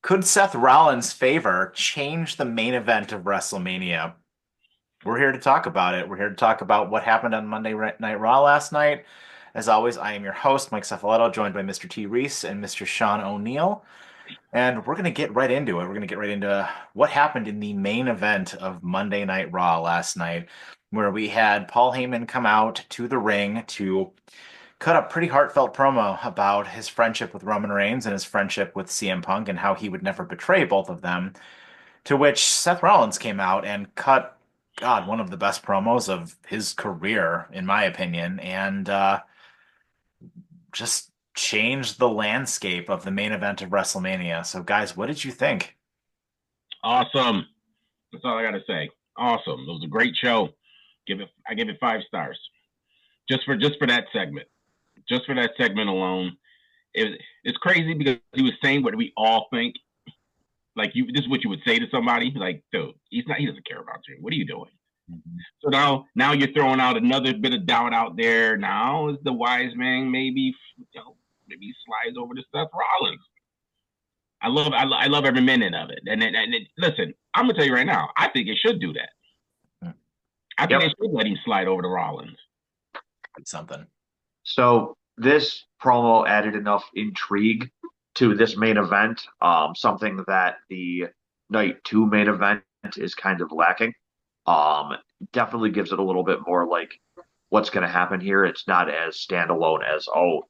Could Seth Rollins' favor change the main event of WrestleMania? We're here to talk about it. We're here to talk about what happened on Night Raw last night. As always, I am your host, Mike Cefaletto, joined by Mr. T. Reese and Mr. Sean O'Neill. And we're going to get right into it. We're going to get right into what happened in the main event of Monday Night Raw last night, where we had Paul Heyman come out to the ring to cut a pretty heartfelt promo about his friendship with Roman Reigns and his friendship with CM Punk and how he would never betray both of them. To which Seth Rollins came out and cut, God, one of the best promos of his career, in my opinion, and just changed the landscape of the main event of WrestleMania. So, guys, what did you think? Awesome. That's all I gotta say. Awesome. It was a great show. I give it 5 stars. Just for that segment. Just for that segment alone. It's crazy because he was saying what we all think. Like this is what you would say to somebody. Like, dude, he doesn't care about you. What are you doing? Mhm. So now you're throwing out another bit of doubt out there. Now is the wise man maybe he slides over to Seth Rollins. I love every minute of it. And listen, I'm gonna tell you right now, I think it should do that. I think they Yep. should let him slide over to Rollins. Something. So this promo added enough intrigue to this main event, something that the night two main event is kind of lacking. Um, Definitely gives it a little bit more like what's going to happen here. It's not as standalone as, oh,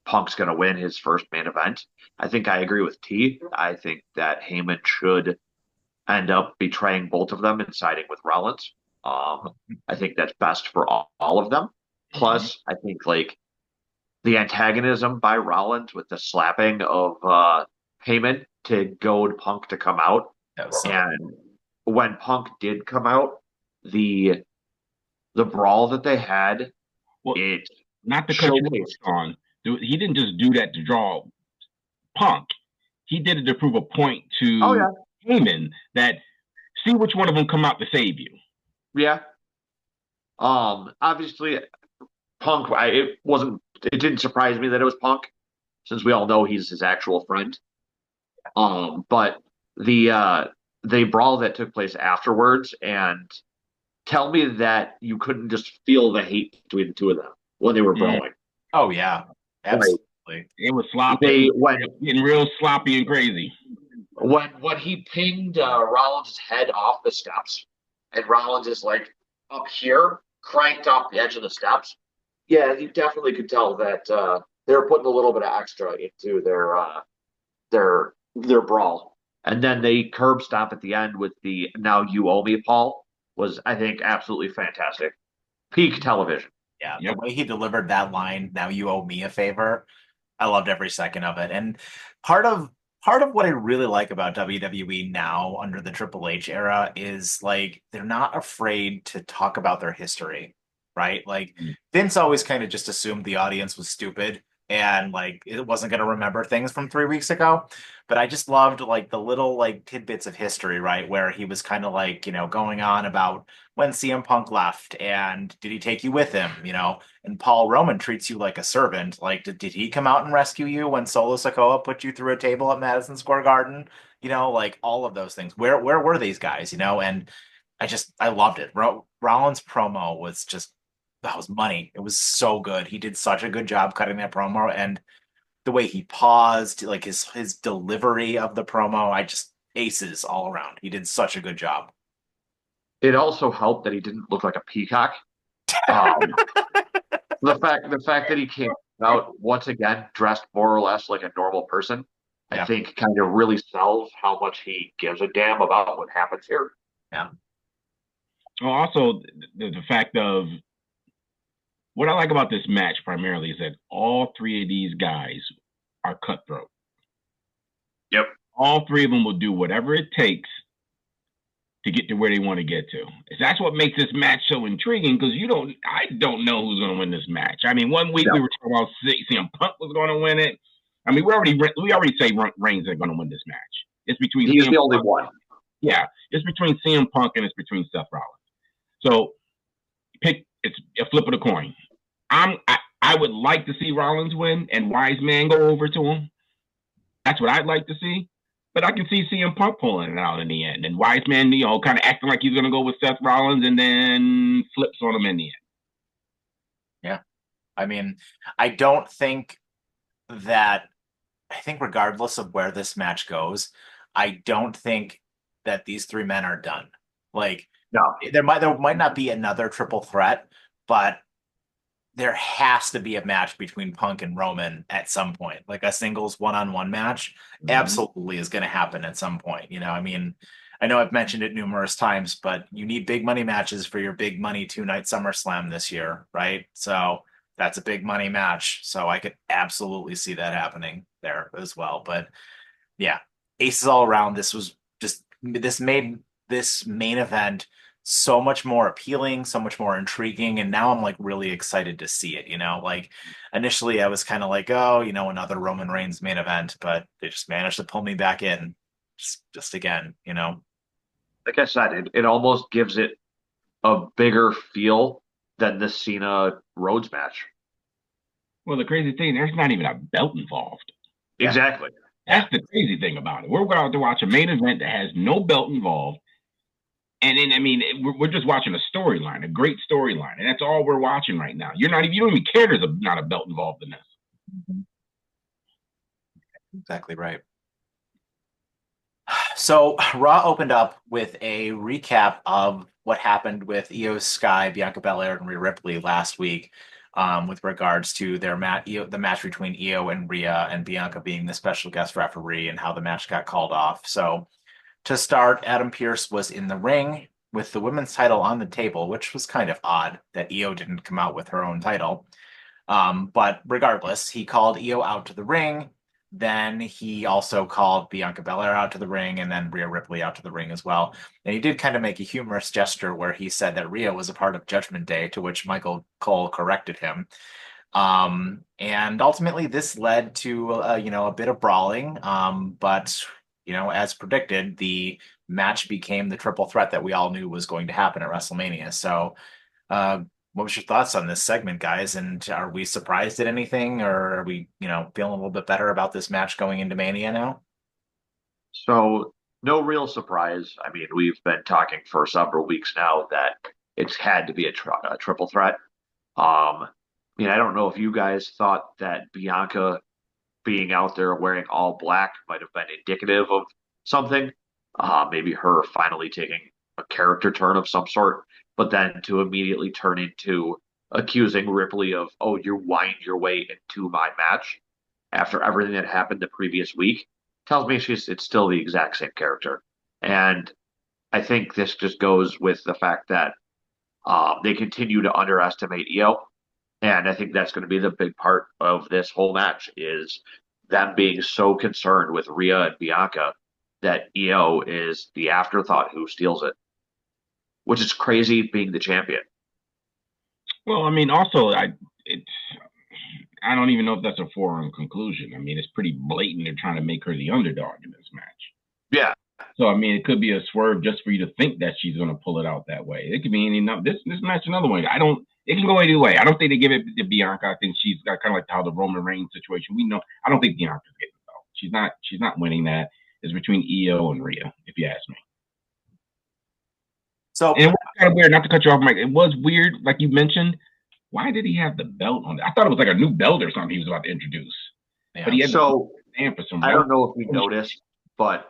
Punk's going to win his first main event. I think I agree with T. I think that Heyman should end up betraying both of them and siding with Rollins. I think that's best for all of them. Mm-hmm. Plus, I think like the antagonism by Rollins with the slapping of Heyman to goad Punk to come out. That was so. And when Punk did come out, the the brawl that they had, Well, it not to cut you showcased. on, he didn't just do that to draw Punk. He did it to prove a point Oh to yeah, Heyman that see which one of them come out to save you. yeah. Obviously, Punk. It didn't surprise me that it was Punk, since we all know he's his actual friend. But the brawl that took place afterwards, and tell me that you couldn't just feel the hate between the two of them when they were Mm. brawling. Oh, yeah, Like absolutely. It was sloppy. they It was getting real sloppy and crazy. when he pinged Rollins' head off the steps, and Rollins is like up here, cranked off the edge of the steps. Yeah, you definitely could tell that they're putting a little bit of extra into their brawl. And then they curb stomp at the end with the "Now you owe me, Paul" was, I think, absolutely fantastic. Peak television. Yeah, the Yep. way he delivered that line, "Now you owe me a favor," I loved every second of it. And part of part of what I really like about WWE now under the Triple H era is like they're not afraid to talk about their history, right? Like Vince always kind of just assumed the audience was stupid and like it wasn't going to remember things from 3 weeks ago. But I just loved like the little like tidbits of history, right? Where he was kind of like, going on about when CM Punk left and did he take you with him, and Paul Roman treats you like a servant. Like, did he come out and rescue you when Solo Sikoa put you through a table at Madison Square Garden? Like all of those things. Where were these guys? And I loved it. Rollins promo was just that was money. It was so good. He did such a good job cutting that promo, and the way he paused, like his delivery of the promo, I just aces all around. He did such a good job. It also helped that he didn't look like a peacock. Um, the fact that he came out once again dressed more or less like a normal person, I Yeah, think kind of really sells how much he gives a damn about what happens here. yeah. Well, also the fact of what I like about this match primarily is that all three of these guys are cutthroat. Yep. All three of them will do whatever it takes to get to where they want to get to. That's what makes this match so intriguing because I don't know who's going to win this match. I mean, one week Yeah. we were talking about CM Punk was going to win it. I mean, we already say Reigns are going to win this match. It's between He's CM the only Punk. one. Yeah, it's between CM Punk and it's between Seth Rollins. So it's a flip of the coin. I would like to see Rollins win and Wise Man go over to him. That's what I'd like to see. But I can see CM Punk pulling it out in the end, and Wiseman, kind of acting like he's going to go with Seth Rollins, and then flips on him in the end. Yeah. I mean, I don't think that, I think regardless of where this match goes, I don't think that these three men are done. Like No, there might not be another triple threat, but there has to be a match between Punk and Roman at some point. Like a singles one-on-one match Mm-hmm. absolutely is going to happen at some point. I mean, I know I've mentioned it numerous times, but you need big money matches for your big money two-night SummerSlam this year, right? So that's a big money match. So I could absolutely see that happening there as well. But yeah, aces all around. This made this main event so much more appealing, so much more intriguing, and now I'm like really excited to see it. Like initially I was kind of like, oh, another Roman Reigns main event, but they just managed to pull me back in, just again. like I said, it almost gives it a bigger feel than the Cena Rhodes match. Well, the crazy thing, there's not even a belt involved. Yeah, Exactly. yeah, That's the crazy thing about it. We're going to watch a main event that has no belt involved. And then, I mean, we're just watching a storyline, a great storyline. And that's all we're watching right now. You don't even care there's not a belt involved in this. exactly right. So Raw opened up with a recap of what happened with Io Sky, Bianca Belair, and Rhea Ripley last week, with regards to the match between Io and Rhea, and Bianca being the special guest referee, and how the match got called off. So to start, Adam Pearce was in the ring with the women's title on the table, which was kind of odd that Io didn't come out with her own title. But regardless, he called Io out to the ring. Then he also called Bianca Belair out to the ring, and then Rhea Ripley out to the ring as well. And he did kind of make a humorous gesture where he said that Rhea was a part of Judgment Day, to which Michael Cole corrected him. And ultimately, this led to a bit of brawling. But as predicted, the match became the triple threat that we all knew was going to happen at WrestleMania. So, uh, what was your thoughts on this segment, guys? And are we surprised at anything, or are we, feeling a little bit better about this match going into Mania now? So no real surprise. I mean, we've been talking for several weeks now that it's had to be a triple threat. I mean, I don't know if you guys thought that Bianca being out there wearing all black might have been indicative of something. Maybe her finally taking a character turn of some sort, but then to immediately turn into accusing Ripley of, oh, you whined your way into my match after everything that happened the previous week tells me it's still the exact same character. And I think this just goes with the fact that they continue to underestimate Io, and I think that's going to be the big part of this whole match is them being so concerned with Rhea and Bianca that Io is the afterthought who steals it, which is crazy being the champion. Well, I mean, also, I don't even know if that's a foregone conclusion. I mean, it's pretty blatant. They're trying to make her the underdog in this match. Yeah. So I mean, it could be a swerve just for you to think that she's going to pull it out that way. It could be any this match another one. I don't. It can go either way. I don't think they give it to Bianca. I think she's got kind of like how the Roman Reigns situation. We know. I don't think Bianca's getting it though. She's not. She's not winning that. It's between Io and Rhea, if you ask me. So And it was kind of weird. Not to cut you off, Mike. It was weird, like you mentioned. Why did he have the belt on? I thought it was like a new belt or something he was about to introduce. But yeah, he had the So stamp for some I reason. don't know if you noticed, but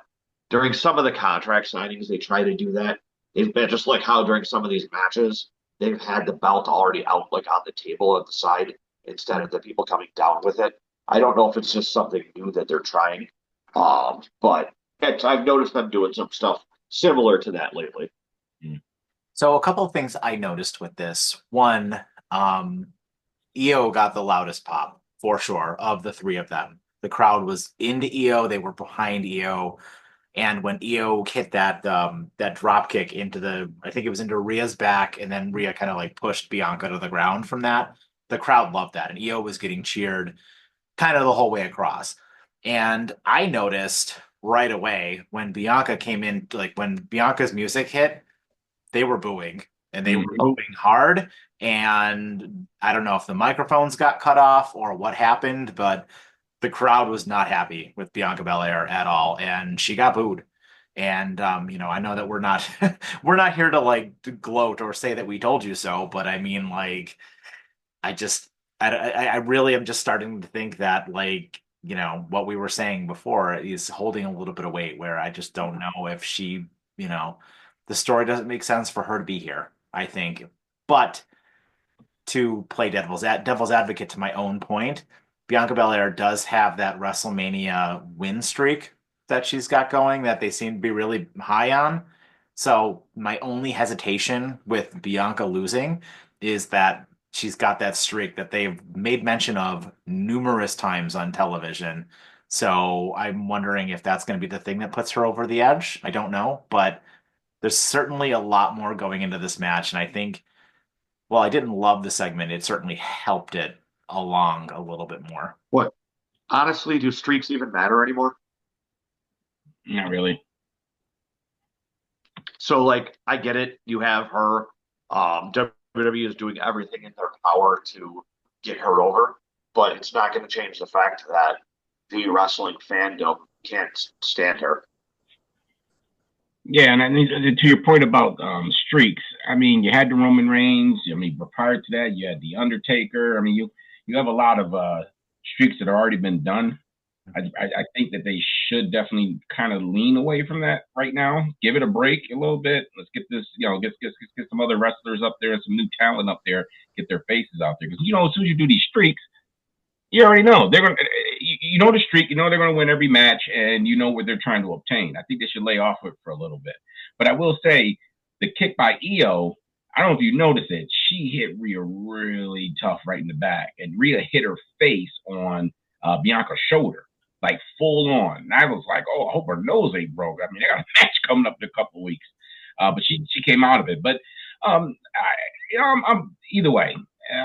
during some of the contract signings, they try to do that. They've been just like how during some of these matches, they've had the belt already out like on the table at the side instead of the people coming down with it. I don't know if it's just something new that they're trying, but I've noticed them doing some stuff similar to that lately. so a couple of things I noticed with this. One, um, Io got the loudest pop for sure of the three of them. The crowd was into Io, they were behind Io, and when Io hit that drop kick into I think it was into Rhea's back, and then Rhea kind of like pushed Bianca to the ground from that. The crowd loved that, and Io was getting cheered kind of the whole way across. And I noticed right away when Bianca came in, like when Bianca's music hit, they were booing, and they were Mhm. booing hard. And I don't know if the microphones got cut off or what happened, but the crowd was not happy with Bianca Belair at all, and she got booed. And I know that we're not we're not here to like to gloat or say that we told you so, but I mean, like, I just I really am just starting to think that like, what we were saying before is holding a little bit of weight where I just don't know if she, you know, the story doesn't make sense for her to be here, I think. But to play devil's advocate to my own point, Bianca Belair does have that WrestleMania win streak that she's got going that they seem to be really high on. So my only hesitation with Bianca losing is that she's got that streak that they've made mention of numerous times on television. So I'm wondering if that's going to be the thing that puts her over the edge. I don't know, but there's certainly a lot more going into this match, and I think well, I didn't love the segment. It certainly helped it along a little bit more. What honestly, do streaks even matter anymore? Not really. So like I get it. You have her. WWE is doing everything in their power to get her over, but it's not going to change the fact that the wrestling fandom can't stand her. Yeah, and I mean, to your point about streaks, I mean, you had the Roman Reigns. I mean, but prior to that, you had the Undertaker. I mean, you have a lot of streaks that have already been done. I think that they should definitely kind of lean away from that right now. Give it a break a little bit. Let's get this, get some other wrestlers up there and some new talent up there. Get their faces out there because as soon as you do these streaks, you already know they're gonna. You know the streak. You know they're gonna win every match, and you know what they're trying to obtain. I think they should lay off it for a little bit. But I will say, the kick by Io. I don't know if you noticed it. She hit Rhea really tough right in the back, and Rhea hit her face on Bianca's shoulder, like full on. And I was like, oh, I hope her nose ain't broke. I mean, they got a match coming up in a couple of weeks, but she came out of it. But I'm either way.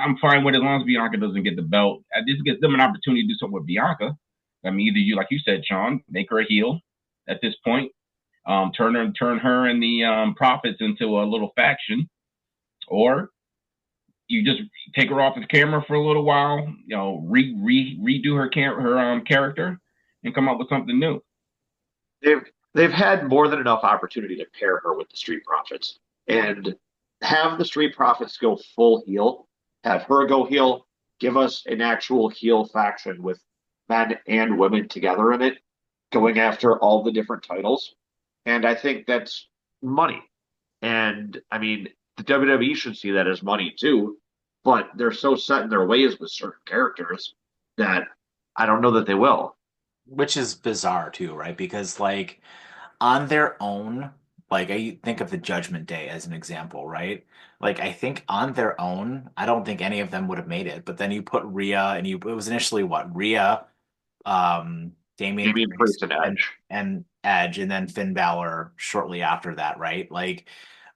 I'm fine with it as long as Bianca doesn't get the belt. This gives them an opportunity to do something with Bianca. I mean, either you, like you said, Sean, make her a heel at this point, turn her and the Profits into a little faction, or you just take her off the camera for a little while, redo her character, and come up with something new. They've they've had more than enough opportunity to pair her with the Street Profits and have the Street Profits go full heel, have her go heel, give us an actual heel faction with men and women together in it, going after all the different titles. And I think that's money. And I mean, the WWE should see that as money too, but they're so set in their ways with certain characters that I don't know that they will. Which is bizarre too, right? Because like on their own, like I think of the Judgment Day as an example, right? Like I think on their own, I don't think any of them would have made it. But then you put Rhea and it was initially what? Rhea, Damian Maybe Priest, Priest and and Edge. Edge, and then Finn Balor shortly after that, right? Like,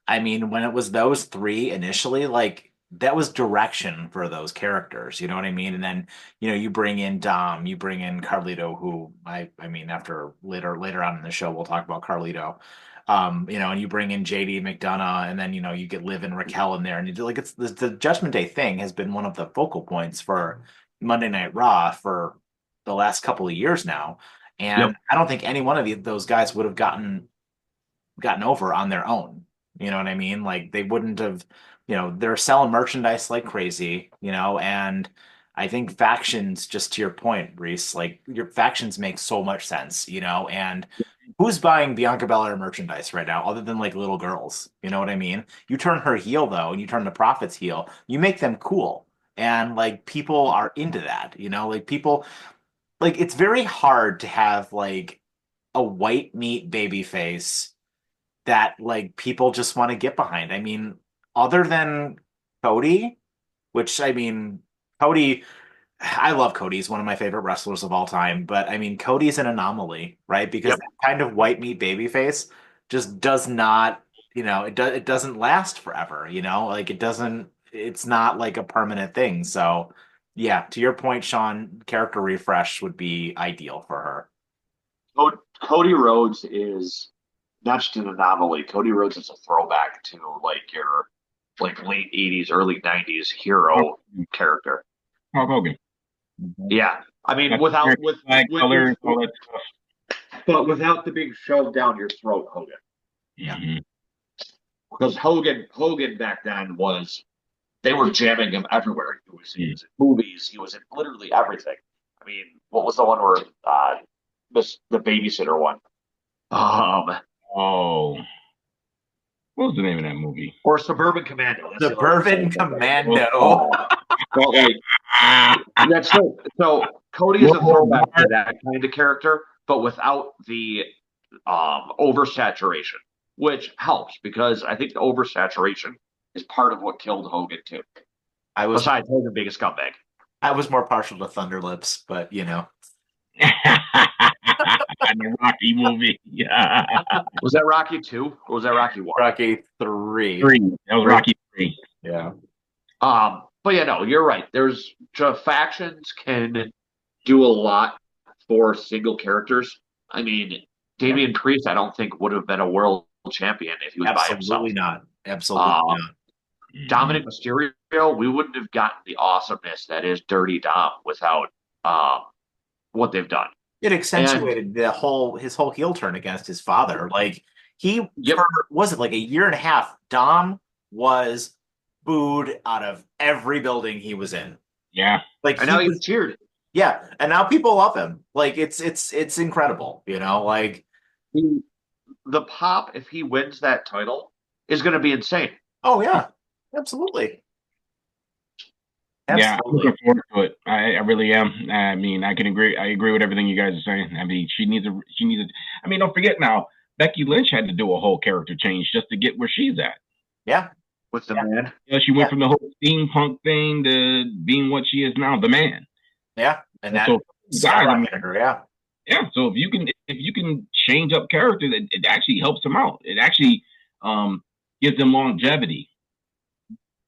I mean, when it was those three initially, like that was direction for those characters, you know what I mean? And then, you bring in Dom, you bring in Carlito, who I mean, after later on in the show, we'll talk about Carlito. And you bring in JD McDonough, and then you get Liv and Raquel in there, and you do like it's the Judgment Day thing has been one of the focal points for Monday Night Raw for the last couple of years now, Yep. and I don't think any one of those guys would have gotten over on their own. You know what I mean? Like they wouldn't have, they're selling merchandise like crazy, and I think factions, just to your point, Reese, like your factions make so much sense, and who's buying Bianca Belair merchandise right now other than like little girls? You know what I mean? You turn her heel though, and you turn the Profits heel, you make them cool. And like people are into that, like people like it's very hard to have like a white meat baby face that like people just want to get behind. I mean, other than Cody, which I mean, Cody, I love Cody. He's one of my favorite wrestlers of all time. But I mean, Cody's an anomaly, right? Because Yep. that kind of white meat baby face just does not, it doesn't last forever, like it doesn't, it's not like a permanent thing. So yeah, to your point, Sean, character refresh would be ideal for her. Cody Rhodes is not just an anomaly. Cody Rhodes is a throwback to like your like late '80s, early '90s hero character. Hulk Hogan. Mhm. Yeah, I mean, Got the without American flag colors, all that stuff. but without the being shoved down your throat, Hogan. Yeah. Mm-hmm. Because Hogan back then was they were jamming him everywhere. He was in movies. He was in literally everything. I mean, what was the one where the babysitter one? Oh, what was the name of that movie? Or Suburban Commando. That's Suburban Commando. But like that's so Cody is a throwback to that kind of character, but without the oversaturation, which helps because I think the oversaturation is part of what killed Hogan too. Besides Hogan being a scumbag. I was more partial to Thunder Lips, but you know. The Rocky movie. Yeah. Was that Rocky 2 or was that Rocky 1? Rocky 3. That was Rocky 3. Yeah. But yeah, no, you're right. There's factions can do a lot for single characters. I mean, Damian Priest, I don't think would have been a world champion if he was by himself. Absolutely not. Dominic Mysterio, we wouldn't have gotten the awesomeness that is Dirty Dom without what they've done. It accentuated his whole heel turn against his father. Like for, was it like a year and a half? Dom was booed out of every building he was in. Yeah, like and now he was cheered. Yeah, and now people love him. Like it's incredible. You know, like the pop if he wins that title is going to be insane. Oh yeah, absolutely. Yeah, I'm looking forward to it. I really am. I mean, I agree with everything you guys are saying. I mean, she needs a. I mean, don't forget now, Becky Lynch had to do a whole character change just to get where she's at. Yeah, with the man. You know, she went from the whole steampunk thing to being what she is now, the man. Yeah, and that her. Yeah. So if you can change up characters, it actually helps them out. It actually gives them longevity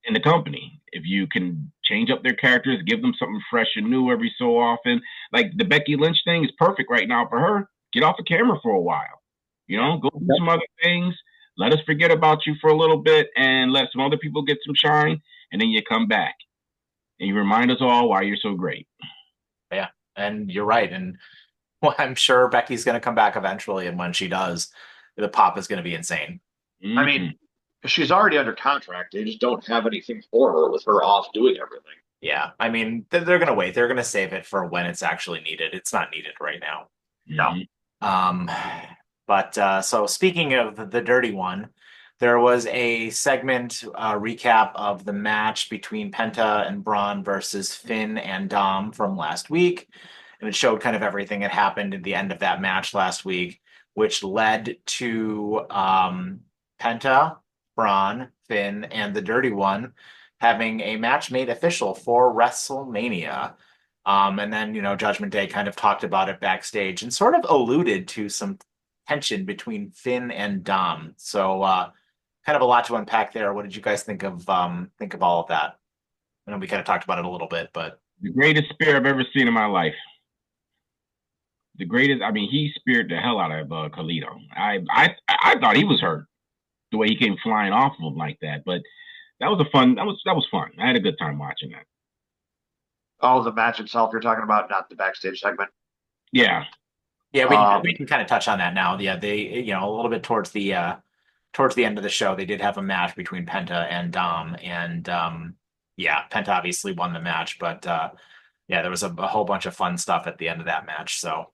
in the company. If you can change up their characters, give them something fresh and new every so often. Like the Becky Lynch thing is perfect right now for her. Get off the camera for a while. You know, go do some other things. Let us forget about you for a little bit and let some other people get some shine. And then you come back and you remind us all why you're so great. Yeah. And you're right. And well, I'm sure Becky's going to come back eventually. And when she does, the pop is going to be insane. Mm-hmm. I mean, she's already under contract. They just don't have anything for her with her off doing everything. Yeah. I mean, they're going to wait. They're going to save it for when it's actually needed. It's not needed right now. No. But so speaking of the dirty one, there was a segment recap of the match between Penta and Braun versus Finn and Dom from last week. And it showed kind of everything that happened at the end of that match last week, which led to Penta, Braun, Finn, and the Dirty One having a match made official for WrestleMania. And then, Judgment Day kind of talked about it backstage and sort of alluded to some tension between Finn and Dom. So kind of a lot to unpack there. What did you guys think of all of that? I know we kind of talked about it a little bit, but the greatest spear I've ever seen in my life. The greatest. I mean, he speared the hell out of Carlito. I thought he was hurt the way he came flying off of him like that. But that was fun. That was fun. I had a good time watching that. Oh, the match itself you're talking about, not the backstage segment. Yeah. Yeah, we can kind of touch on that now. Yeah, they a little bit towards the end of the show, they did have a match between Penta and Dom, and Penta obviously won the match, but there was a whole bunch of fun stuff at the end of that match. So,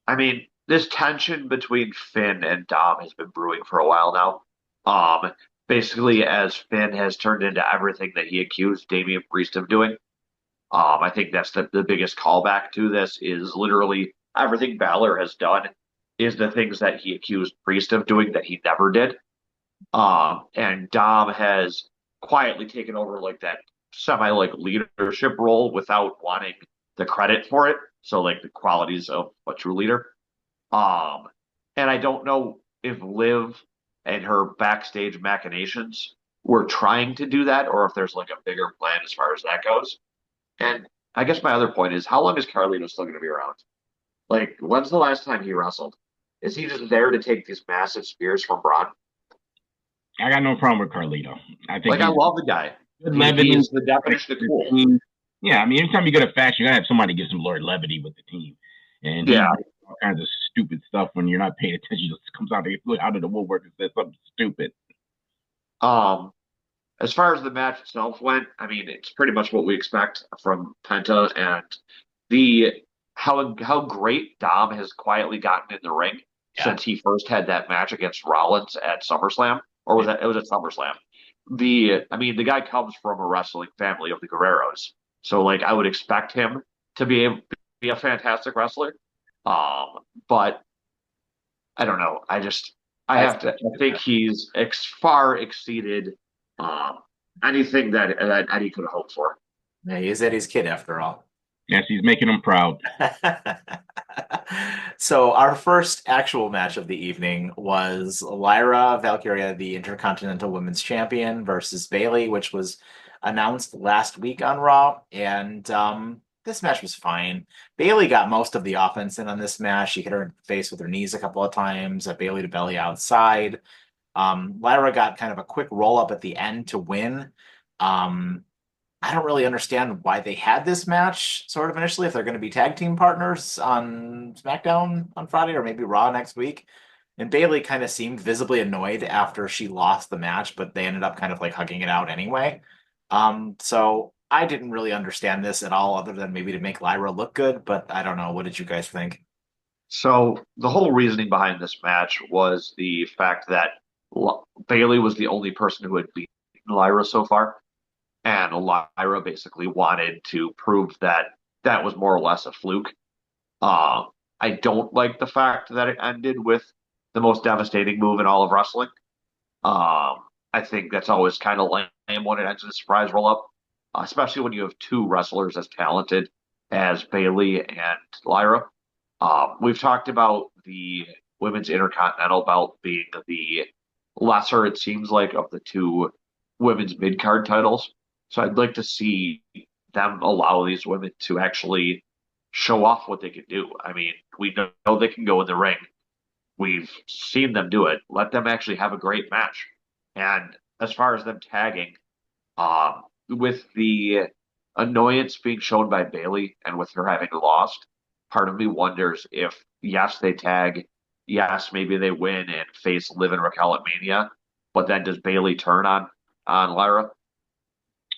I mean, this tension between Finn and Dom has been brewing for a while now. Basically, as Finn has turned into everything that he accused Damian Priest of doing. I think that's the biggest callback to this is literally everything Balor has done is the things that he accused Priest of doing that he never did. And Dom has quietly taken over like that semi leadership role without wanting the credit for it. So like the qualities of a true leader. And I don't know if Liv and her backstage machinations were trying to do that or if there's like a bigger plan as far as that goes. And I guess my other point is, how long is Carlito still going to be around? Like, when's the last time he wrestled? Is he just there to take these massive spears from Braun? I got no problem with Carlito. I think I love the guy. He is the definition of cool. Yeah, I mean, anytime you get a faction, you gotta have somebody get some Lord levity with the team, and he Yeah. does all kinds of stupid stuff when you're not paying attention. He just comes out of the woodwork and says something stupid. Um, as far as the match itself went, I mean, it's pretty much what we expect from Penta, and the how great Dom has quietly gotten in the ring Yeah. since he first had that match against Rollins at SummerSlam, or was that it was at SummerSlam? I mean, the guy comes from a wrestling family of the Guerreros, so like I would expect him to be a fantastic wrestler. But I don't know. I I have to. I think he's far exceeded um, anything that Eddie could have hoped for. Yeah, he is Eddie's kid after all. Yes, he's making him proud. So our first actual match of the evening was Lyra Valkyria, the Intercontinental Women's Champion, versus Bayley, which was announced last week on Raw. And this match was fine. Bayley got most of the offense in on this match. She hit her in the face with her knees a couple of times, Bayley to belly outside. Lyra got kind of a quick roll up at the end to win. Um, I don't really understand why they had this match sort of initially, if they're going to be tag team partners on SmackDown on Friday or maybe Raw next week. And Bayley kind of seemed visibly annoyed after she lost the match, but they ended up kind of like hugging it out anyway. So I didn't really understand this at all, other than maybe to make Lyra look good, but I don't know. What did you guys think? So the whole reasoning behind this match was the fact that Bailey was the only person who had beaten Lyra so far, and Lyra basically wanted to prove that that was more or less a fluke. I don't like the fact that it ended with the most devastating move in all of wrestling. I think that's always kind of lame when it ends in a surprise roll up, especially when you have two wrestlers as talented as Bailey and Lyra. We've talked about the women's intercontinental belt being the lesser, it seems like, of the two women's mid card titles. So I'd like to see them allow these women to actually show off what they can do. I mean, we know they can go in the ring. We've seen them do it. Let them actually have a great match. And as far as them tagging, with the annoyance being shown by Bailey and with her having lost, part of me wonders if yes, they tag, yes, maybe they win and face Liv and Raquel at Mania, but then does Bailey turn on Lyra?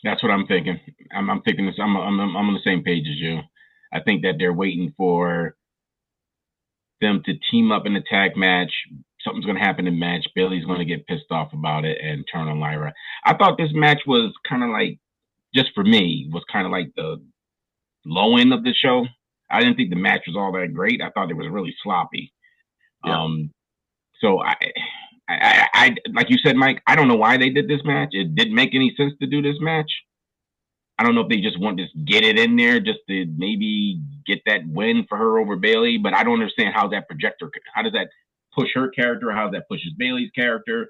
That's what I'm thinking. I'm thinking this. I'm on the same page as you. I think that they're waiting for them to team up in a tag match. Something's going to happen in match. Bailey's going to get pissed off about it and turn on Lyra. I thought this match was kind of like, just for me, was kind of like the low end of the show. I didn't think the match was all that great. I thought it was really sloppy. Yeah. So I, like you said, Mike, I don't know why they did this match. It didn't make any sense to do this match. I don't know if they just want to get it in there just to maybe get that win for her over Bailey, but I don't understand how that projector, how does that push her character? How that pushes Bailey's character?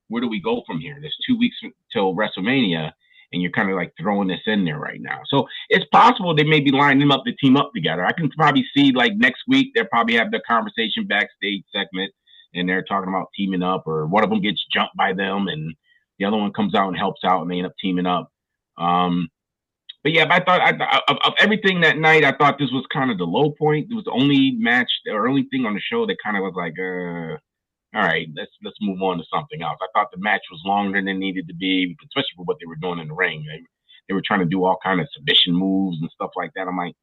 Where do we go from here? There's 2 weeks till WrestleMania, and you're kind of like throwing this in there right now. So it's possible they maybe line them up to team up together. I can probably see like next week they'll probably have the conversation backstage segment, and they're talking about teaming up, or one of them gets jumped by them, and the other one comes out and helps out, and they end up teaming up. But yeah, but I thought of everything that night, I thought this was kind of the low point. It was the only match or only thing on the show that kind of was like, all right, let's move on to something else. I thought the match was longer than it needed to be, especially for what they were doing in the ring. They were trying to do all kind of submission moves and stuff like that. I'm like,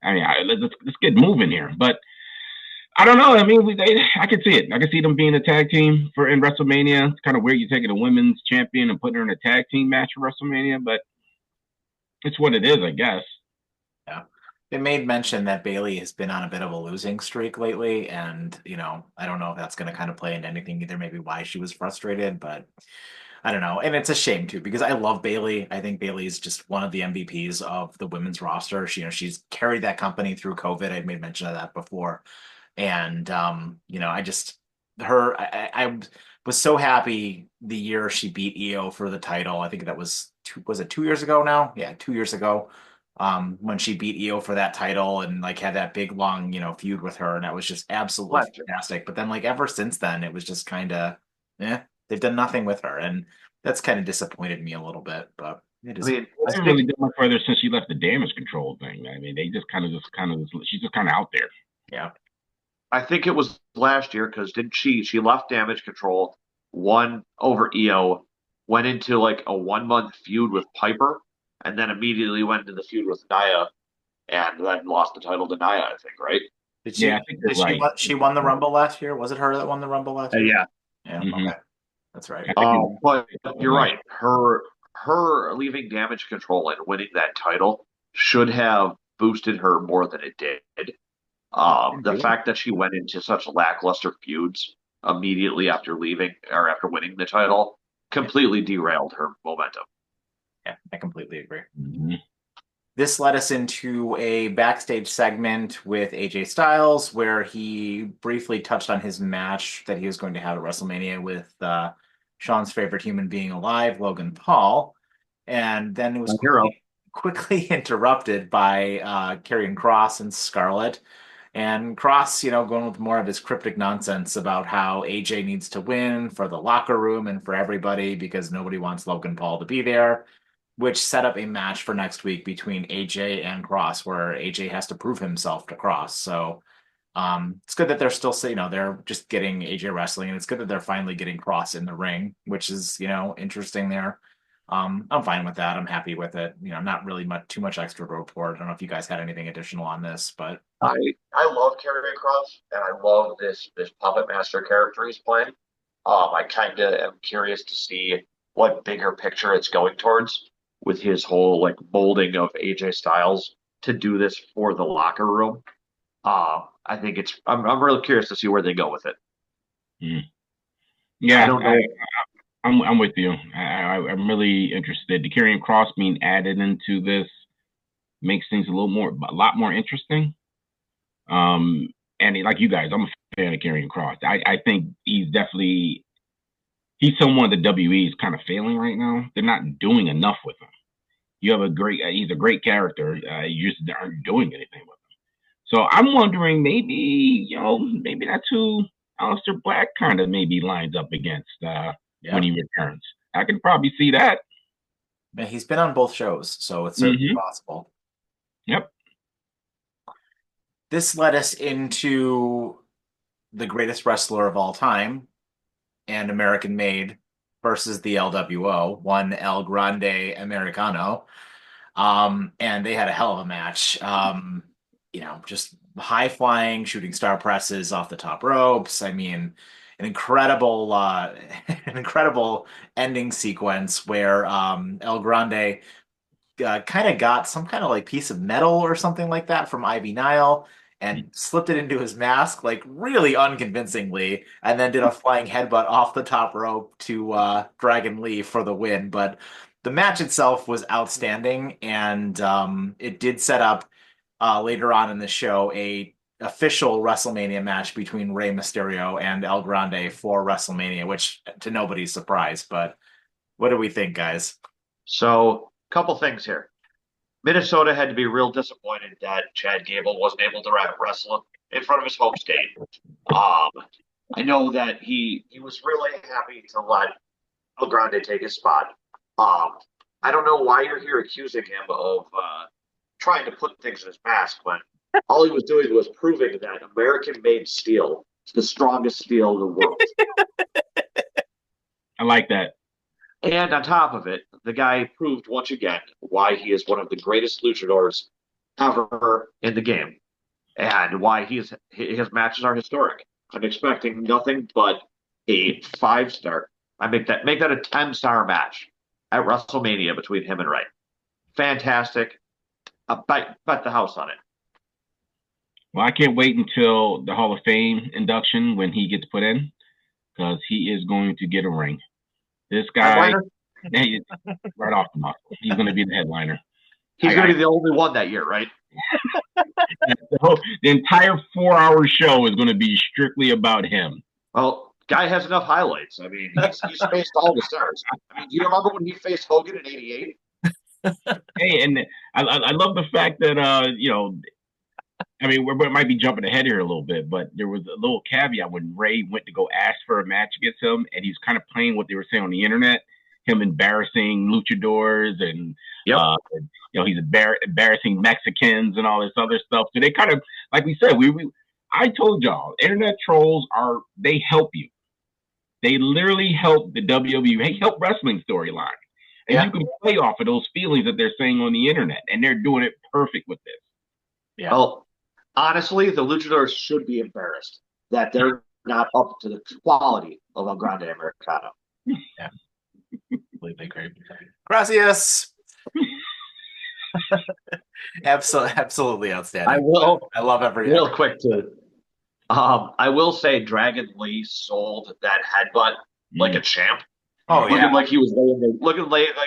I mean, let's get moving here. But I don't know. I mean, I could see it. I could see them being a tag team for in WrestleMania. It's kind of weird you taking a women's champion and putting her in a tag team match for WrestleMania, but it's what it is, I guess. Yeah. They made mention that Bailey has been on a bit of a losing streak lately, and I don't know if that's going to kind of play into anything either, maybe why she was frustrated, but I don't know. And it's a shame too, because I love Bailey. I think Bailey is just one of the MVPs of the women's roster. She's carried that company through COVID. I made mention of that before. And I just I was so happy the year she beat EO for the title. I think that was it 2 years ago now? Yeah, 2 years ago. When she beat EO for that title and like had that big long, feud with her, and that was just absolutely Flagship. fantastic. But then like ever since then, it was just kind of, they've done nothing with her, and that's kind of disappointed me a little bit. But It I is. mean, They haven't really done much further since she left the damage control thing. I mean, they she's just kind of out there. Yeah. I think it was last year because didn't she left Damage Control, won over EO, went into like a 1 month feud with Piper, and then immediately went into the feud with Nia, and then lost the title to Nia, I think, right? Did Yeah, I she? think you're Did she? right. She won the Rumble last year. Was it her that won the Rumble last year? Yeah. Yeah. Mm-hmm. Okay. That's right. I think But you're you're right. Her leaving Damage Control and winning that title should have boosted her more than it did. Didn't The do it. fact that she went into such lackluster feuds immediately after leaving or after winning the title Yeah. completely derailed her momentum. Yeah, I completely agree. Mm-hmm. This led us into a backstage segment with AJ Styles, where he briefly touched on his match that he was going to have at WrestleMania with Sean's favorite human being alive, Logan Paul, and then it was My hero. quickly interrupted by Karrion Kross and Scarlett. And Cross, going with more of his cryptic nonsense about how AJ needs to win for the locker room and for everybody because nobody wants Logan Paul to be there, which set up a match for next week between AJ and Cross, where AJ has to prove himself to Cross. So it's good that they're still, they're just getting AJ wrestling, and it's good that they're finally getting Cross in the ring, which is, interesting there. I'm fine with that. I'm happy with it. Not really too much extra to report. I don't know if you guys had anything additional on this, but I I love Karrion Kross and I love this puppet master character he's playing. I kind of am curious to see what bigger picture it's going towards with his whole like molding of AJ Styles to do this for the locker room. I think I'm really curious to see where they go with it. Mm. I Yeah, don't know. I'm with you. I'm really interested. The Karrion Cross being added into this makes things a lot more interesting. And like you guys, I'm a fan of Karrion Cross. I think he's someone that WWE is kind of failing right now. They're not doing enough with him. You have he's a great character. You just aren't doing anything with him. So I'm wondering maybe that's who Aleister Black kind of maybe lines up against when yeah. he returns. I can probably see that. And he's been on both shows, so it's certainly Mm-hmm. possible. Yep. This led us into the greatest wrestler of all time and American made versus the LWO, one El Grande Americano. And they had a hell of a match. Just high flying, shooting star presses off the top ropes. I mean, an incredible, an incredible ending sequence where El Grande kind of got some kind of like piece of metal or something like that from Ivy Nile and slipped it into his mask like really unconvincingly, and then did a flying headbutt off the top rope to Dragon Lee for the win. But the match itself was outstanding, and it did set up later on in the show a official WrestleMania match between Rey Mysterio and El Grande for WrestleMania, which to nobody's surprise. But what do we think, guys? So, couple things here. Minnesota had to be real disappointed that Chad Gable wasn't able to wrestle in front of his home state. I know that he was really happy to let El Grande take his spot. Um, I don't know why you're here accusing him of trying to put things in his mask when all he was doing was proving that American-made steel is the strongest steel in the world. I like that. And on top of it, the guy proved once again why he is one of the greatest luchadors ever in the game, and why his matches are historic. I'm expecting nothing but a 5 star. I make that a 10-star match at WrestleMania between him and Ray. Fantastic. I bet the house on it. Well, I can't wait until the Hall of Fame induction when he gets put in, because he is going to get a ring. This guy, right off the muscle, he's going to be the headliner. He's going to be the only one that year, right? The entire 4-hour show is going to be strictly about him. Well, guy has enough highlights. I mean, he's faced all the stars. I mean, do you remember when he faced Hogan in '88? Hey, and I love the fact that I mean, we might be jumping ahead here a little bit, but there was a little caveat when Ray went to go ask for a match against him, and he's kind of playing what they were saying on the internet. him embarrassing luchadors and Yep. he's embarrassing Mexicans and all this other stuff. So they kind of, like we said, I told y'all, internet trolls they help you. They literally help the WWE, they help wrestling storyline. And Yeah. you can play off of those feelings that they're saying on the internet. And they're doing it perfect with this. Yeah. Well, honestly, the luchadors should be embarrassed that they're not up to the quality of El Grande Americano. Yeah. Completely agree. Gracias. Absolutely outstanding. I will I love every real quick too. I will say Dragon Lee sold that headbutt like a champ. Oh yeah. Looking like he was laying there, like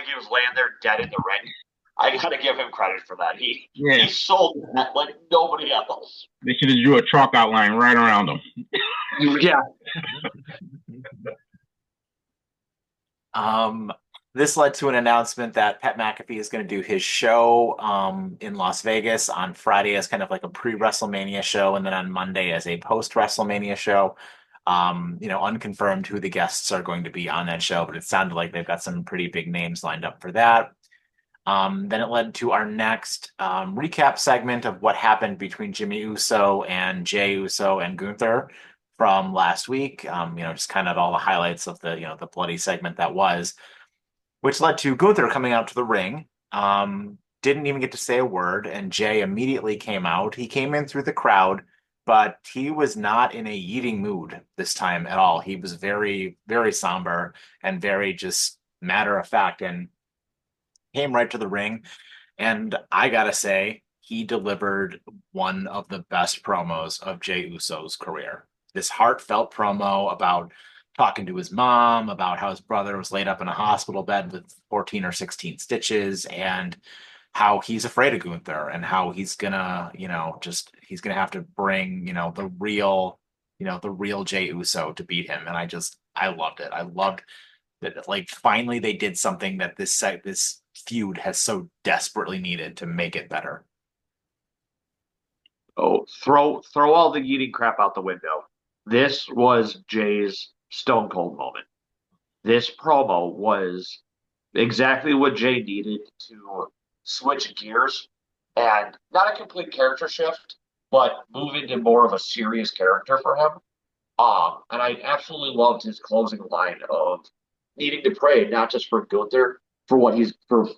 he was laying there dead in the ring. I gotta give him credit for that. He sold that like nobody else. They should have drew a chalk outline right around him. Yeah. This led to an announcement that Pat McAfee is going to do his show in Las Vegas on Friday as kind of like a pre-WrestleMania show, and then on Monday as a post-WrestleMania show. Unconfirmed who the guests are going to be on that show, but it sounded like they've got some pretty big names lined up for that. Then it led to our next recap segment of what happened between Jimmy Uso and Jey Uso and Gunther from last week. Just kind of all the highlights of the bloody segment that was, which led to Gunther coming out to the ring. Didn't even get to say a word, and Jey immediately came out. He came in through the crowd, but he was not in a eating mood this time at all. He was very, very somber and very just matter of fact, and came right to the ring. And I gotta say, he delivered one of the best promos of Jey Uso's career. This heartfelt promo about talking to his mom, about how his brother was laid up in a hospital bed with 14 or 16 stitches, and how he's afraid of Gunther and how he's gonna, he's gonna have to bring, the real Jey Uso to beat him. And I loved it. I loved that, like, finally they did something that this feud has so desperately needed to make it better. Oh, throw all the eating crap out the window. This was Jay's Stone Cold moment. This promo was exactly what Jay needed to switch gears and not a complete character shift, but move into more of a serious character for him. And I absolutely loved his closing line of needing to pray not just for Gunther, for what he's for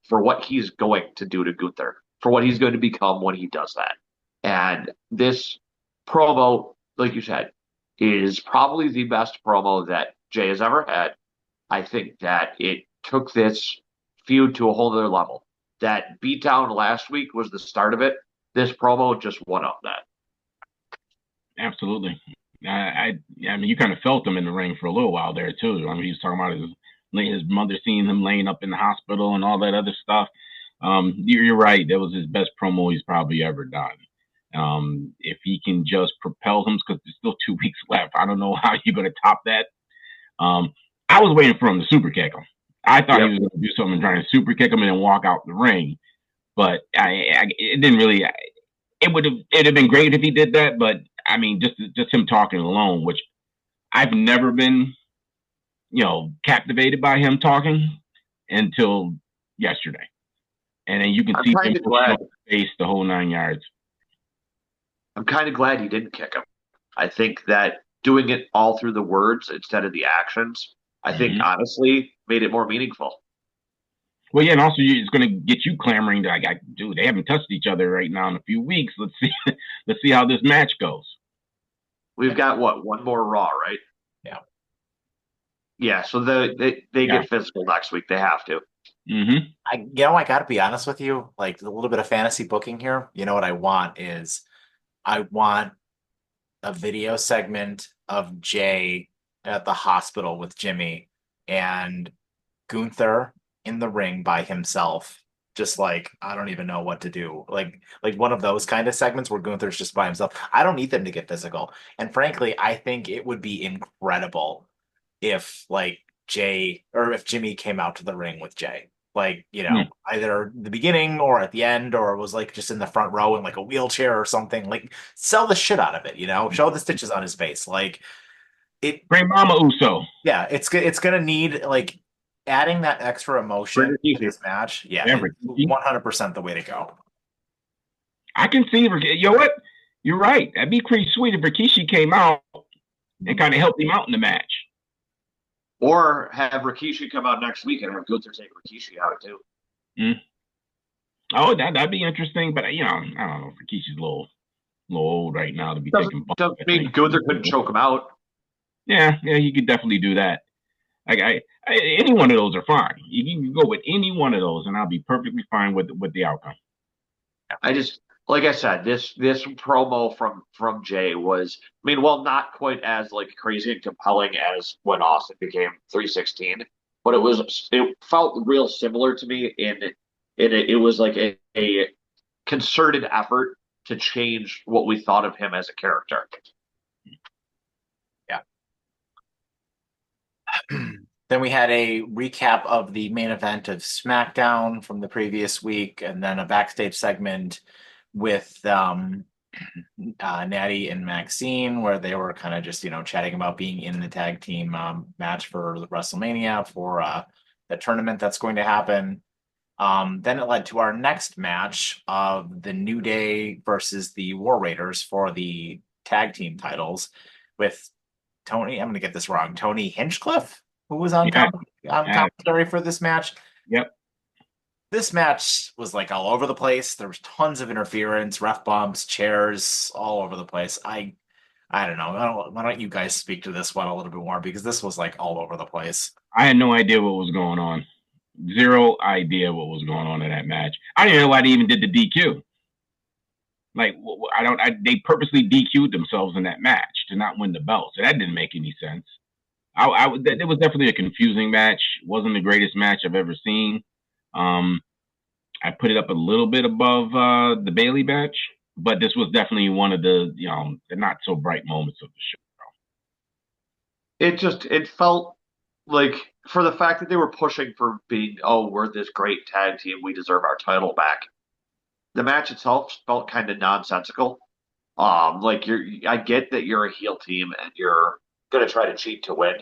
what he's going to do to Gunther, for what he's going to become when he does that. And this promo, like you said, is probably the best promo that Jay has ever had. I think that it took this feud to a whole other level. That beatdown last week was the start of it. This promo just one up that. Absolutely. I mean, you kind of felt him in the ring for a little while there too. I mean, he was talking about his mother seeing him laying up in the hospital and all that other stuff. You're right. That was his best promo he's probably ever done. If he can just propel him, because there's still 2 weeks left. I don't know how you're going to top that. I was waiting for him to super kick him. I thought he was going to do something trying to super kick him and then walk out the ring. But it didn't really. It'd have been great if he did that. But I mean, just him talking alone, which I've never been, captivated by him talking until yesterday. And then you can see him face the whole 9 yards. I'm kind of glad he didn't kick him. I think that doing it all through the words instead of the actions, I think honestly made it more meaningful. Well, yeah, and also it's going to get you clamoring that, dude, they haven't touched each other right now in a few weeks. Let's see how this match goes. We've got one more Raw, right? Yeah. Yeah, so they get physical next week. They have to. Mm-hmm. I got to be honest with you, like a little bit of fantasy booking here. You know what I want is I want a video segment of Jay at the hospital with Jimmy and Gunther in the ring by himself. Just like, I don't even know what to do. Like one of those kind of segments where Gunther's just by himself. I don't need them to get physical. And frankly, I think it would be incredible if if Jimmy came out to the ring with Jay. Either the beginning or at the end, or was like just in the front row in like a wheelchair or something. Like, sell the shit out of it, show the stitches on his face. Like, Great Mama Uso. Yeah, it's gonna need, like, adding that extra emotion to Rikishi. this match, yeah, Yeah, it's Rikishi. 100% the way to go. I can see Rikishi. You know what? You're right. That'd be pretty sweet if Rikishi came out and kind of helped him out in the match. Or have Rikishi come out next week and have Gunther take Rikishi out too. Mm. Oh, that'd be interesting. But I don't know. Rikishi's a little old right now to be taking bumps. Doesn't I mean think. Gunther couldn't choke him out. Yeah, he could definitely do that. Like any one of those are fine. You can go with any one of those, and I'll be perfectly fine with the outcome. I just like I said, this promo from Jay was, I mean, well, not quite as like crazy and compelling as when Austin became 316, but it felt real similar to me it was like a concerted effort to change what we thought of him as a character. Yeah. Then we had a recap of the main event of SmackDown from the previous week, and then a backstage segment with Natty and Maxine, where they were kind of just chatting about being in the tag team match for WrestleMania for the tournament that's going to happen. Then it led to our next match of the New Day versus the War Raiders for the tag team titles with Tony. I'm going to get this wrong. Tony Hinchcliffe, who was on Yeah, commentary for this match. yep. This match was like all over the place. There was tons of interference, ref bumps, chairs, all over the place. I don't know. Why don't you guys speak to this one a little bit more, because this was like all over the place. I had no idea what was going on. Zero idea what was going on in that match. I didn't know why they even did the DQ. Like they purposely DQ'd themselves in that match to not win the belt. So that didn't make any sense. It was definitely a confusing match. Wasn't the greatest match I've ever seen. I put it up a little bit above the Bailey match, but this was definitely one of the the not so bright moments of the show. It felt like, for the fact that they were pushing for being, oh, we're this great tag team, we deserve our title back. The match itself felt kind of nonsensical. Like I get that you're a heel team and you're gonna try to cheat to win,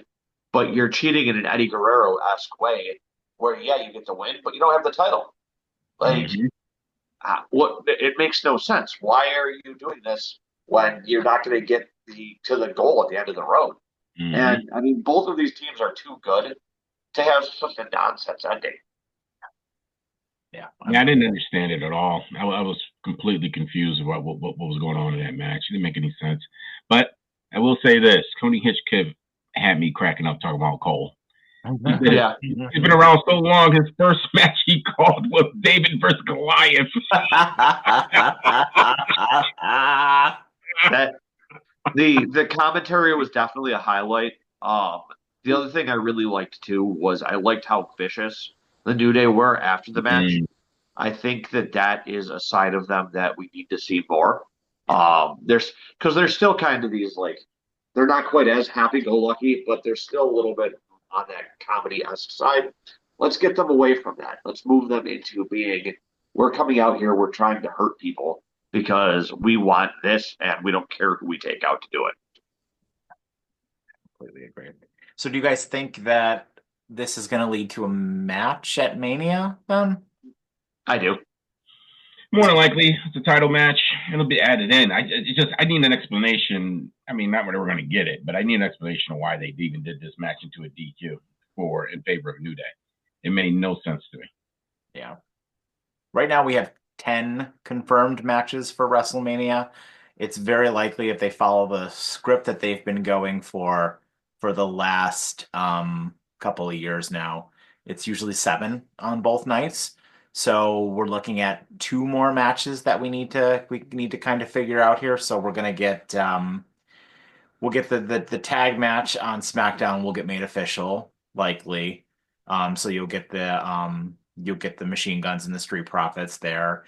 but you're cheating in an Eddie Guerrero-esque way, where yeah, you get the win, but you don't have the title. Like, Mm-hmm. what? It makes no sense. Why are you doing this when you're not going to get to the goal at the end of the road? Mm-hmm. And I mean, both of these teams are too good to have such a nonsense ending. Yeah, I didn't understand it at all. I was completely confused about what was going on in that match. It didn't make any sense. But I will say this: Tony Hitchcock had me cracking up talking about Cole. Yeah, He's been around so long. His first match he called was David versus Goliath. that the commentary was definitely a highlight. The other thing I really liked too was I liked how vicious the New Day were after the match. Mm, I think that is a side of them that we need to see more. There's still kind of these, like, they're not quite as happy-go-lucky, but they're still a little bit on that comedy-esque side. Let's get them away from that. Let's move them into being, we're coming out here, we're trying to hurt people because we want this and we don't care who we take out to do it. completely agree. So do you guys think that this is going to lead to a match at Mania then? I do. more than likely, it's a title match. It'll be added in. I need an explanation. I mean, not whether we're going to get it, but I need an explanation of why they even did this match into a DQ in favor of New Day. It made no sense to me. Yeah. Right now we have 10 confirmed matches for WrestleMania. It's very likely, if they follow the script that they've been going for the last couple of years now, it's usually 7 on both nights. So we're looking at 2 more matches that we need to kind of figure out here. So we're gonna get we'll get the tag match on SmackDown will get made official, likely. So you'll get the Machine Guns and the Street Profits there.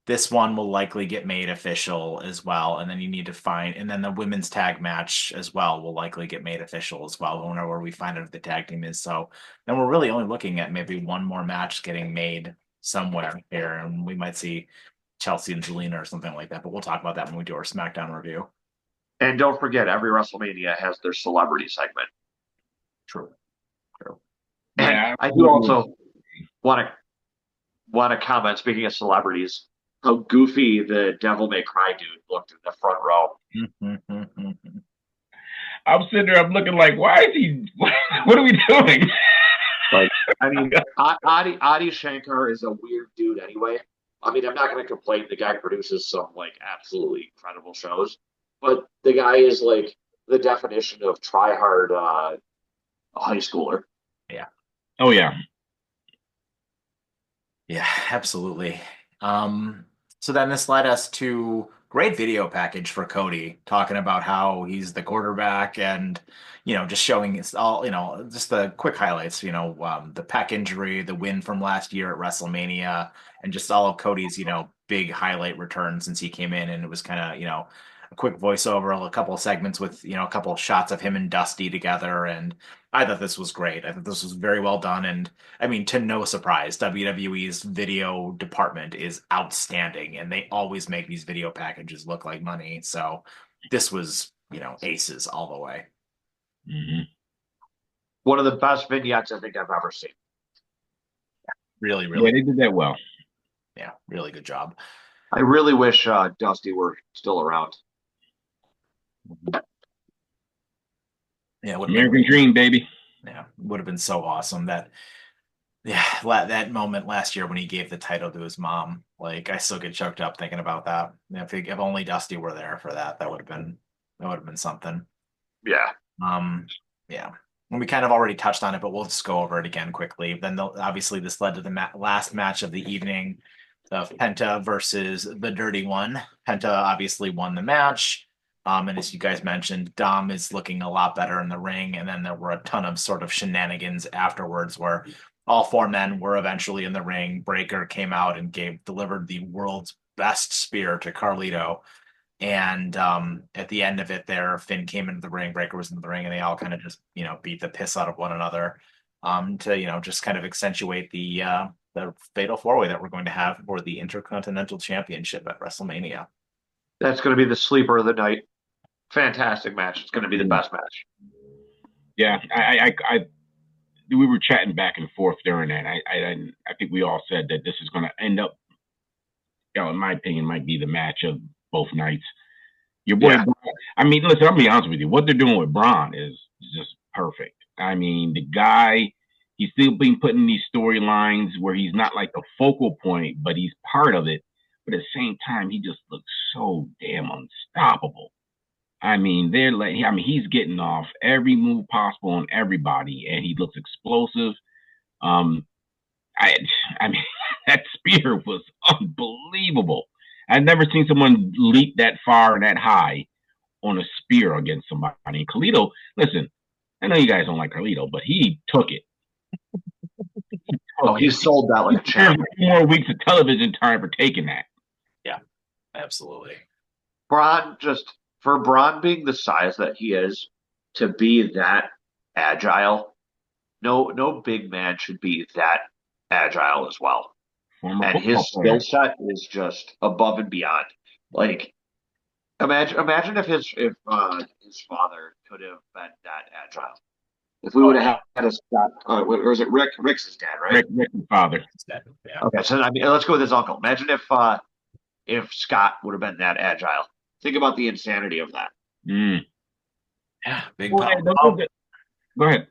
This one will likely get made official as well, and then you need to find, and then the women's tag match as well will likely get made official as well, whenever we find out who the tag team is. So then we're really only looking at maybe one more match getting made somewhere here, and we might see Chelsea and Zelina or something like that. But we'll talk about that when we do our SmackDown review. And don't forget, every WrestleMania has their celebrity segment. True. True. And Yeah. I do also want to comment. Speaking of celebrities, how goofy the Devil May Cry dude looked in the front row. I'm sitting there, I'm looking like, why is he, what are we doing? Like, I mean, Adi Shankar is a weird dude anyway. I mean, I'm not going to complain. The guy produces some like absolutely incredible shows, but the guy is like the definition of try hard high schooler. Yeah. Oh, yeah. Yeah, absolutely. So then this led us to great video package for Cody talking about how he's the quarterback and, just showing it's all, just the quick highlights, the pec injury, the win from last year at WrestleMania, and just all of Cody's, big highlight return since he came in. And it was kind of, a quick voiceover, a couple of segments with, a couple of shots of him and Dusty together. And I thought this was great. I thought this was very well done. And I mean, to no surprise, WWE's video department is outstanding, and they always make these video packages look like money. So this was, aces all the way. Mm-hmm. One of the best vignettes I think I've ever seen. Really, Yeah, really, they did that well. yeah, really good job. I really wish Dusty were still around. Yeah, American Dream, baby. Yeah, would have been so awesome that. Yeah, that moment last year when he gave the title to his mom, like I still get choked up thinking about that. If only Dusty were there for that, that would have been something. Yeah. Yeah. And we kind of already touched on it, but we'll just go over it again quickly. Then obviously this led to the last match of the evening of Penta versus the Dirty One. Penta obviously won the match. And as you guys mentioned, Dom is looking a lot better in the ring. And then there were a ton of sort of shenanigans afterwards where all four men were eventually in the ring. Breaker came out and delivered the world's best spear to Carlito. And at the end of it, there, Finn came into the ring, Breaker was in the ring, and they all kind of just, beat the piss out of one another to, just kind of accentuate the fatal four-way that we're going to have for the Intercontinental Championship at WrestleMania. That's going to be the sleeper of the night. Fantastic match. It's going to be the best match. Yeah, we were chatting back and forth during that. I think we all said that this is going to end up, in my opinion, might be the match of both nights. Your boy, yeah. I mean, listen, I'll be honest with you. What they're doing with Braun is just perfect. I mean, the guy, he's still being put in these storylines where he's not like the focal point, but he's part of it. But at the same time, he just looks so damn unstoppable. I mean, he's getting off every move possible on everybody, and he looks explosive. I mean, that spear was unbelievable. I've never seen someone leap that far and that high on a spear against somebody. And Carlito, listen, I know you guys don't like Carlito, but he took it. He sold that like a champ. 2 more weeks of television time for taking that. Yeah, absolutely. Braun being the size that he is, to be that agile, no big man should be that agile as well. And his skill set is just above and beyond. Like, imagine if his father could have been that agile. If we would have had a Scott, or is it Rick? Rick's his dad, right? Rick's father. Yeah. Okay, so I mean, let's go with his uncle. Imagine if Scott would have been that agile. Think about the insanity of that. Yeah, big pop. Go ahead.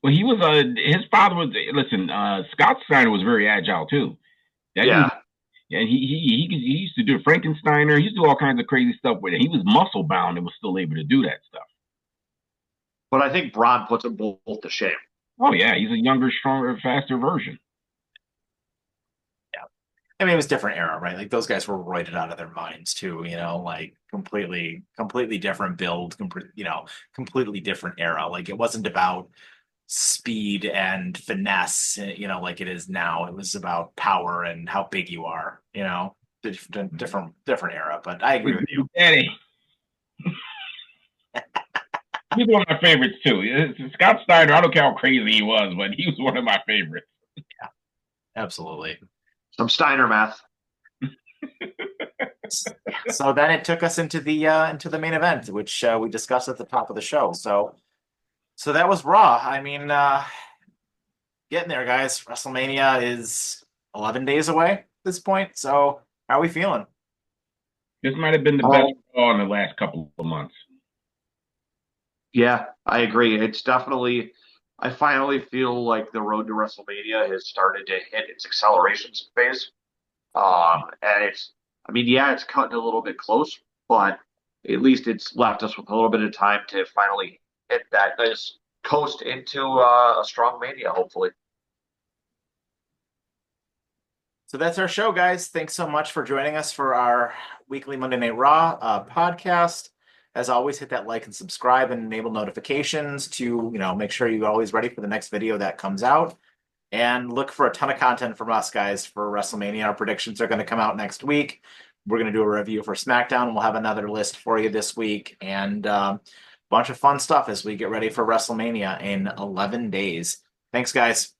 Well, he was his father was. Listen, Scott Steiner was very agile too. Yeah. And he used to do Frankensteiner. He used to do all kinds of crazy stuff with it. He was muscle bound and was still able to do that stuff. But I think Braun puts them both to shame. Oh yeah, he's a younger, stronger, faster version. Yeah, I mean, it was a different era, right? Like those guys were roided out of their minds too. Like completely different build. Completely different era. Like it wasn't about speed and finesse, like it is now. It was about power and how big you are. Different era. But I agree with you. Eddie. He's one of my favorites too. Scott Steiner, I don't care how crazy he was, but he was one of my favorites. Yeah, absolutely. Some Steiner math. So then it took us into the main event, which we discussed at the top of the show. So So that was Raw. I mean, getting there, guys. WrestleMania is 11 days away at this point. So how are we feeling? This might have been the best Um, Raw in the last couple of months. yeah, I agree. It's definitely, I finally feel like the road to WrestleMania has started to hit its acceleration phase. And I mean, yeah, it's cutting a little bit close, but at least it's left us with a little bit of time to finally hit that nice coast into a strong mania, hopefully. So that's our show, guys. Thanks so much for joining us for our weekly Monday Night Raw podcast. As always, hit that like and subscribe and enable notifications to, make sure you're always ready for the next video that comes out. And look for a ton of content from us, guys, for WrestleMania. Our predictions are going to come out next week. We're going to do a review for SmackDown. We'll have another list for you this week and a bunch of fun stuff as we get ready for WrestleMania in 11 days. Thanks, guys.